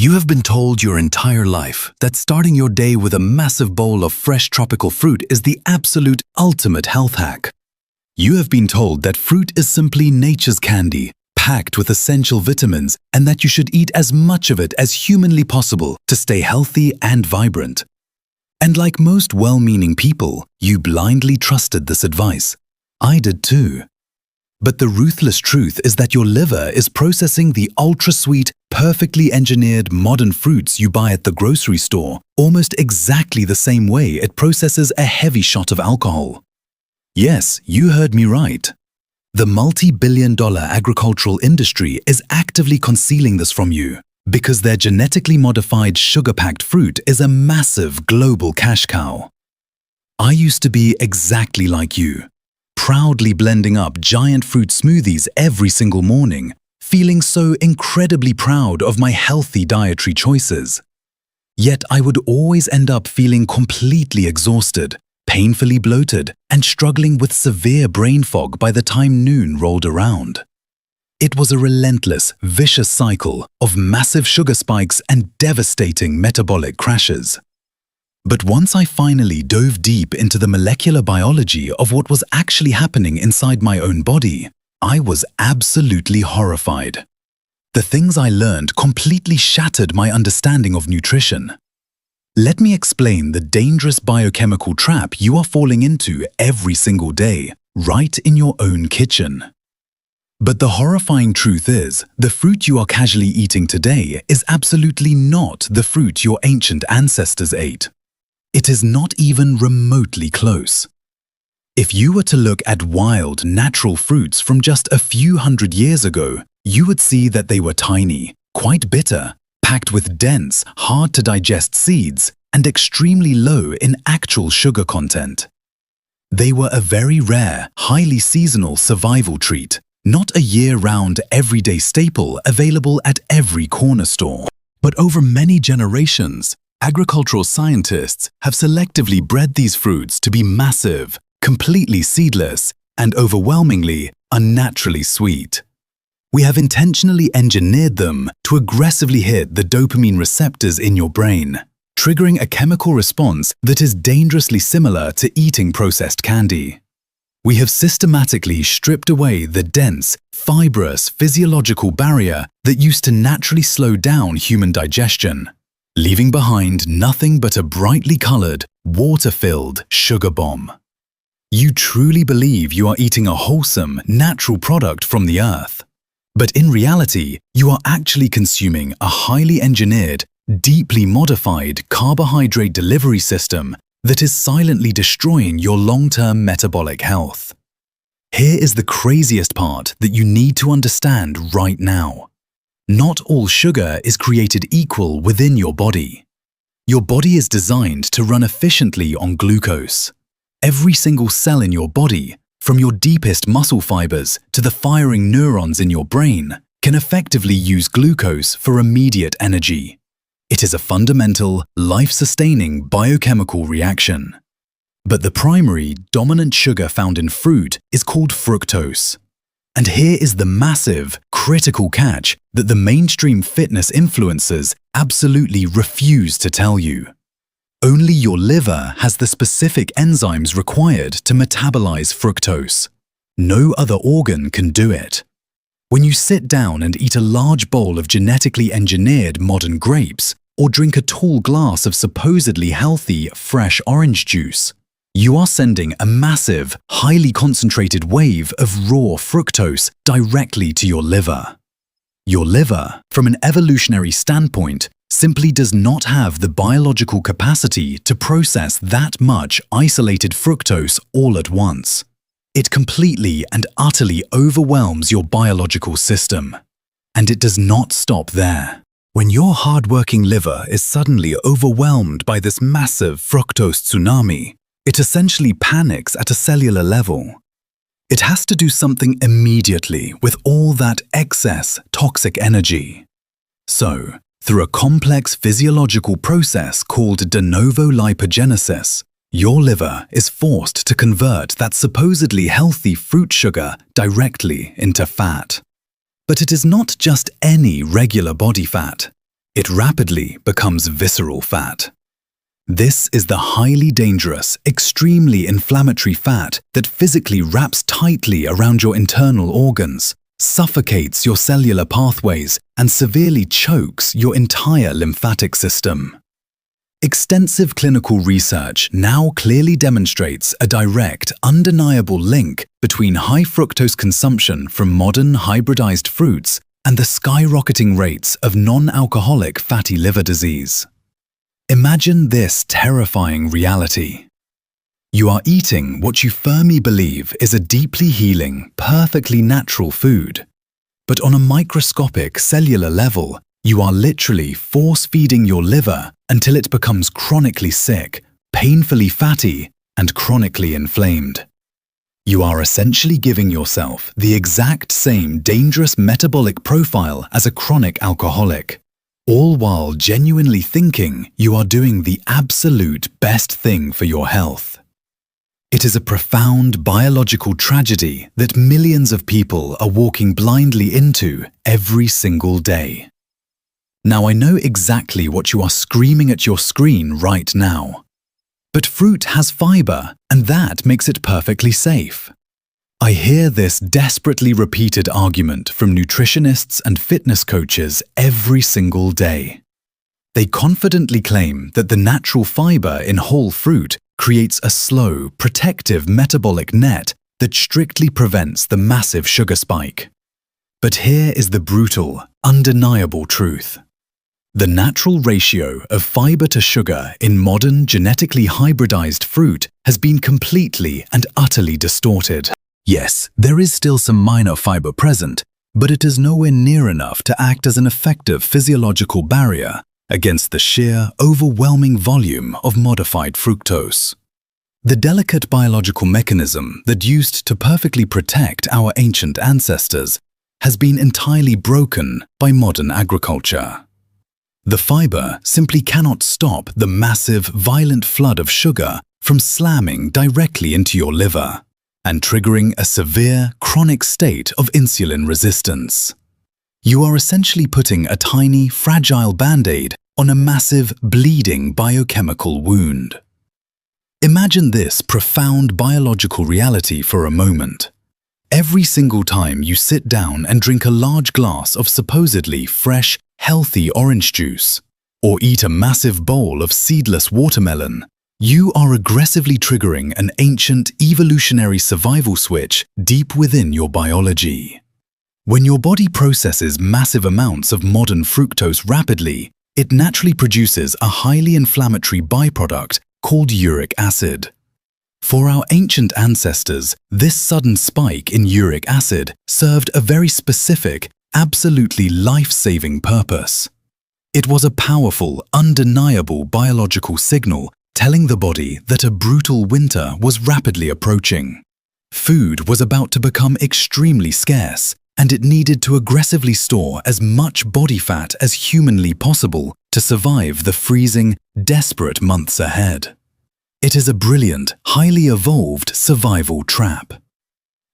You have been told your entire life that starting your day with a massive bowl of fresh tropical fruit is the absolute ultimate health hack. You have been told that fruit is simply nature's candy, packed with essential vitamins, and that you should eat as much of it as humanly possible to stay healthy and vibrant. And like most well-meaning people, you blindly trusted this advice. I did too. But the ruthless truth is that your liver is processing the ultra-sweet, perfectly engineered modern fruits you buy at the grocery store almost exactly the same way it processes a heavy shot of alcohol. Yes, you heard me right. The multi-billion-dollar agricultural industry is actively concealing this from you because their genetically modified sugar-packed fruit is a massive global cash cow. I used to be exactly like you, proudly blending up giant fruit smoothies every single morning, feeling so incredibly proud of my healthy dietary choices. Yet I would always end up feeling completely exhausted, painfully bloated, and struggling with severe brain fog by the time noon rolled around. It was a relentless, vicious cycle of massive sugar spikes and devastating metabolic crashes. But once I finally dove deep into the molecular biology of what was actually happening inside my own body, I was absolutely horrified. The things I learned completely shattered my understanding of nutrition. Let me explain the dangerous biochemical trap you are falling into every single day, right in your own kitchen. But the horrifying truth is, the fruit you are casually eating today is absolutely not the fruit your ancient ancestors ate. It is not even remotely close. If you were to look at wild, natural fruits from just a few hundred years ago, you would see that they were tiny, quite bitter, packed with dense, hard-to-digest seeds, and extremely low in actual sugar content. They were a very rare, highly seasonal survival treat, not a year-round, everyday staple available at every corner store. But over many generations, agricultural scientists have selectively bred these fruits to be massive, completely seedless, and overwhelmingly unnaturally sweet. We have intentionally engineered them to aggressively hit the dopamine receptors in your brain, triggering a chemical response that is dangerously similar to eating processed candy. We have systematically stripped away the dense, fibrous physiological barrier that used to naturally slow down human digestion, leaving behind nothing but a brightly colored, water-filled sugar bomb. You truly believe you are eating a wholesome, natural product from the earth. But in reality, you are actually consuming a highly engineered, deeply modified carbohydrate delivery system that is silently destroying your long-term metabolic health. Here is the craziest part that you need to understand right now. Not all sugar is created equal within your body. Your body is designed to run efficiently on glucose. Every single cell in your body, from your deepest muscle fibers to the firing neurons in your brain, can effectively use glucose for immediate energy. It is a fundamental, life-sustaining biochemical reaction. But the primary, dominant sugar found in fruit is called fructose. And here is the massive, critical catch that the mainstream fitness influencers absolutely refuse to tell you. Only your liver has the specific enzymes required to metabolize fructose. No other organ can do it. When you sit down and eat a large bowl of genetically engineered modern grapes, or drink a tall glass of supposedly healthy, fresh orange juice, you are sending a massive, highly concentrated wave of raw fructose directly to your liver. Your liver, from an evolutionary standpoint, simply does not have the biological capacity to process that much isolated fructose all at once. It completely and utterly overwhelms your biological system. And it does not stop there. When your hardworking liver is suddenly overwhelmed by this massive fructose tsunami, it essentially panics at a cellular level. It has to do something immediately with all that excess toxic energy. So, through a complex physiological process called de novo lipogenesis, your liver is forced to convert that supposedly healthy fruit sugar directly into fat. But it is not just any regular body fat. it rapidly becomes visceral fat. This is the highly dangerous, extremely inflammatory fat that physically wraps tightly around your internal organs, suffocates your cellular pathways, and severely chokes your entire lymphatic system. Extensive clinical research now clearly demonstrates a direct, undeniable link between high fructose consumption from modern hybridized fruits and the skyrocketing rates of non-alcoholic fatty liver disease. Imagine this terrifying reality. You are eating what you firmly believe is a deeply healing, perfectly natural food. But on a microscopic cellular level, you are literally force-feeding your liver until it becomes chronically sick, painfully fatty, and chronically inflamed. You are essentially giving yourself the exact same dangerous metabolic profile as a chronic alcoholic, all while genuinely thinking you are doing the absolute best thing for your health. It is a profound biological tragedy that millions of people are walking blindly into every single day. Now, I know exactly what you are screaming at your screen right now. But fruit has fiber, and that makes it perfectly safe. I hear this desperately repeated argument from nutritionists and fitness coaches every single day. They confidently claim that the natural fiber in whole fruit creates a slow, protective metabolic net that strictly prevents the massive sugar spike. But here is the brutal, undeniable truth. The natural ratio of fiber to sugar in modern genetically hybridized fruit has been completely and utterly distorted. Yes, there is still some minor fiber present, but it is nowhere near enough to act as an effective physiological barrier against the sheer, overwhelming volume of modified fructose. The delicate biological mechanism that used to perfectly protect our ancient ancestors has been entirely broken by modern agriculture. The fiber simply cannot stop the massive, violent flood of sugar from slamming directly into your liver and triggering a severe, chronic state of insulin resistance. You are essentially putting a tiny, fragile band-aid on a massive, bleeding biochemical wound. Imagine this profound biological reality for a moment. Every single time you sit down and drink a large glass of supposedly fresh, healthy orange juice, or eat a massive bowl of seedless watermelon, you are aggressively triggering an ancient evolutionary survival switch deep within your biology. When your body processes massive amounts of modern fructose rapidly, it naturally produces a highly inflammatory byproduct called uric acid. For our ancient ancestors, this sudden spike in uric acid served a very specific, absolutely life-saving purpose. It was a powerful, undeniable biological signal telling the body that a brutal winter was rapidly approaching. Food was about to become extremely scarce, and it needed to aggressively store as much body fat as humanly possible to survive the freezing, desperate months ahead. It is a brilliant, highly evolved survival trap.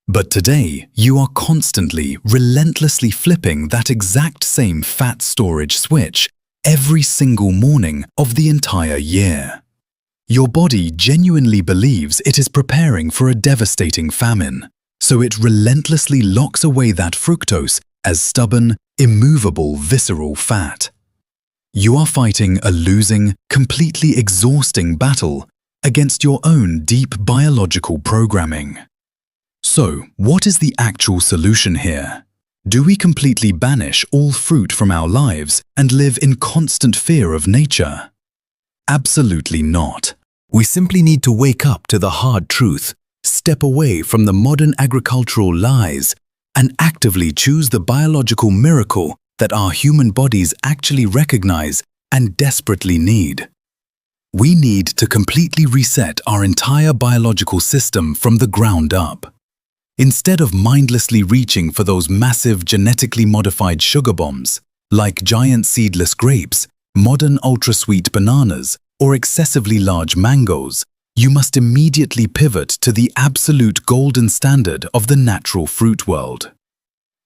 But today, you are constantly, relentlessly flipping that exact same fat storage switch every single morning of the entire year. Your body genuinely believes it is preparing for a devastating famine, so it relentlessly locks away that fructose as stubborn, immovable visceral fat. You are fighting a losing, completely exhausting battle against your own deep biological programming. So, what is the actual solution here? Do we completely banish all fruit from our lives and live in constant fear of nature? Absolutely not. We simply need to wake up to the hard truth, step away from the modern agricultural lies, and actively choose the biological miracle that our human bodies actually recognize and desperately need. We need to completely reset our entire biological system from the ground up. Instead of mindlessly reaching for those massive genetically modified sugar bombs, like giant seedless grapes, modern ultra-sweet bananas, or excessively large mangoes, you must immediately pivot to the absolute golden standard of the natural fruit world.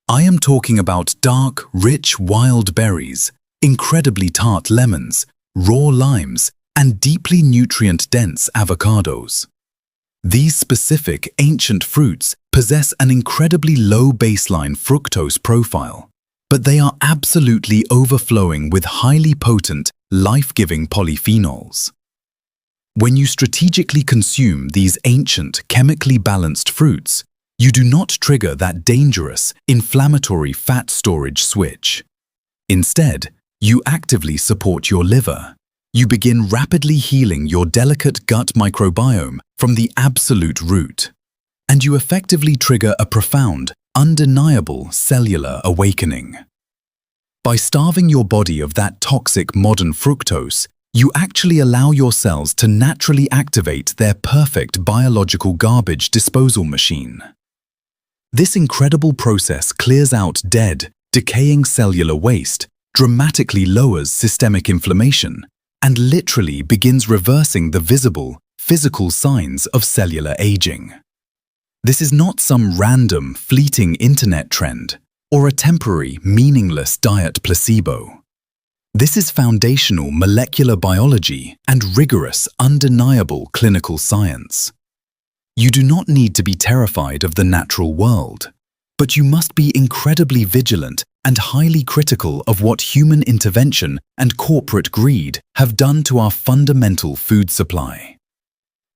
I am talking about dark, rich, wild berries, incredibly tart lemons, raw limes, and deeply nutrient-dense avocados. These specific ancient fruits possess an incredibly low baseline fructose profile, but they are absolutely overflowing with highly potent, life-giving polyphenols. When you strategically consume these ancient, chemically balanced fruits, you do not trigger that dangerous, inflammatory fat storage switch. Instead, you actively support your liver. You begin rapidly healing your delicate gut microbiome from the absolute root. And you effectively trigger a profound, undeniable cellular awakening. By starving your body of that toxic modern fructose, you actually allow your cells to naturally activate their perfect biological garbage disposal machine. This incredible process clears out dead, decaying cellular waste, dramatically lowers systemic inflammation, and literally begins reversing the visible, physical signs of cellular aging. This is not some random, fleeting internet trend or a temporary, meaningless diet placebo. This is foundational molecular biology and rigorous, undeniable clinical science. You do not need to be terrified of the natural world, but you must be incredibly vigilant and highly critical of what human intervention and corporate greed have done to our fundamental food supply.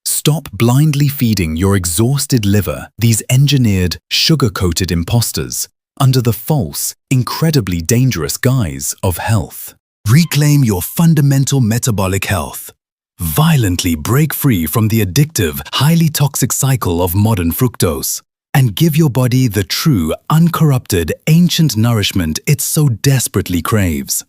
Stop blindly feeding your exhausted liver these engineered, sugar-coated imposters under the false, incredibly dangerous guise of health. Reclaim your fundamental metabolic health. Violently break free from the addictive, highly toxic cycle of modern fructose, and give your body the true, uncorrupted, ancient nourishment it so desperately craves.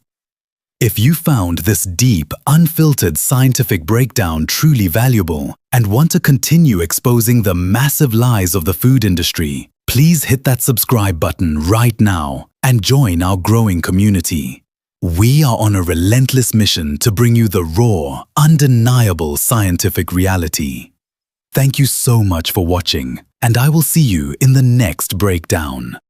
If you found this deep, unfiltered scientific breakdown truly valuable and want to continue exposing the massive lies of the food industry, please hit that subscribe button right now and join our growing community. We are on a relentless mission to bring you the raw, undeniable scientific reality. Thank you so much for watching, and I will see you in the next breakdown.